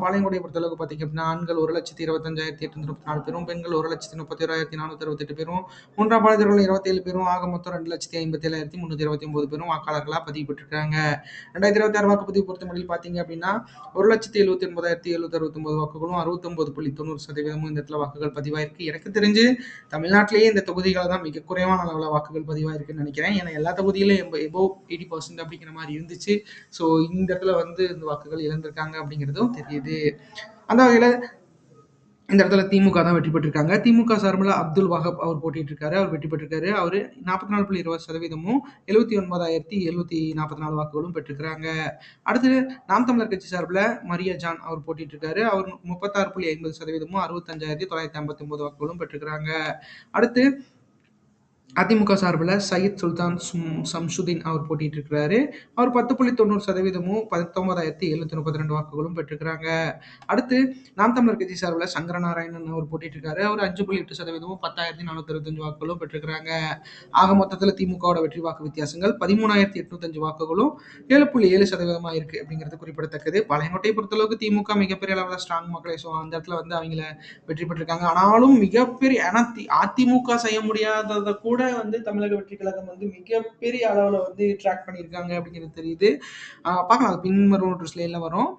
பாளையங்கோட்டையை பொறுத்தளவுக்கு பார்த்தீங்க அப்படின்னா, ஆண்கள் 1,25,834 பேரும், பெண்கள் 1,31,468 பேரும், 3ஆம் பாளையத்தில் 27 பேரும், ஆக மொத்தம் 2,57,329 பேரும் வாக்காளர்களா பதிவு பெற்றிருக்காங்க. 2026 வாக்குப்பதிவு பொறுத்தமட்டில் பார்த்தீங்க அப்படின்னா, 1,79,769 வாக்குகளும், 69.90% இந்த இடத்துல வாக்குகள் பதிவாயிருக்கு. எனக்கு தெரிஞ்சு தமிழ்நாட்டிலேயே இந்த தொகுதிகள்ல தான் மிக குறைவான அளவுல வாக்குகள் பதிவாயிருக்குன்னு நினைக்கிறேன். ஏன்னா எல்லா தொகுதியிலும் எபோவ் 80% அப்படிங்கிற மாரி இருந்துச்சு. ஸோ இந்த இடத்துல வந்து இந்த வாக்குகள் இழந்திருக்காங்க அப்படிங்கிறதும் தெரியுது. அந்த வகையில இந்த இடத்துல திமுக தான் வெற்றி பெற்றிருக்காங்க. திமுக சார்பில அப்துல் வஹாப் அவர் போட்டியிட்டு இருக்காரு. அவர் வெற்றி பெற்றிருக்காரு. அவரு 44.20%ம் 74,744 வாக்குகளும் பெற்றிருக்கிறாங்க. அடுத்து நாம் தமிழர் கட்சி சார்பில மரியா ஜான் அவர் போட்டியிட்டு இருக்காரு. அவர் 36.50%ம் 65,959 வாக்குகளும் பெற்றிருக்கிறாங்க. அடுத்து அதிமுக சார்பில சையத் சுல்தான் சம்சுதீன் அவர் போட்டியிட்டு இருக்கிறாரு. அவர் 10.90%மும் 19,732 வாக்குகளும் பெற்றிருக்கிறாங்க. அடுத்து நாம் தமிழர் கட்சி சார்பில சங்கரநாராயணன் அவர் போட்டியிட்டு இருக்காரு. அவர் 5.8%மும் 10,425 வாக்குகளும் பெற்றிருக்கிறாங்க. ஆக மொத்தத்துல திமுகவோட வெற்றி வாக்கு வித்தியாசங்கள் 13,805 வாக்குகளும் 7.7% இருக்கு அப்படிங்கிறது குறிப்பிடத்தக்கது. பாளையங்கோட்டையை பொறுத்தளவுக்கு திமுக மிகப்பெரிய அளவுல ஸ்ட்ராங் மக்களே. ஸோ அந்த இடத்துல வந்து அவங்கள வெற்றி பெற்றிருக்காங்க. ஆனாலும் மிகப்பெரிய ஏன்னா அதிமுக செய்ய முடியாததை கூட வந்து தமிழக வெற்றி கழகம் வந்து மிகப்பெரிய அளவுல வந்து ட்ராக் பண்ணியிருக்காங்க அப்படிங்கிறது தெரியுது. பார்க்கலாம் அது பின்வரும் ஸ்லைட்ல வரும்.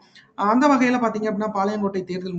அந்த வகையில பார்த்தீங்க அப்படின்னா பாளையங்கோட்டை தேர்தல்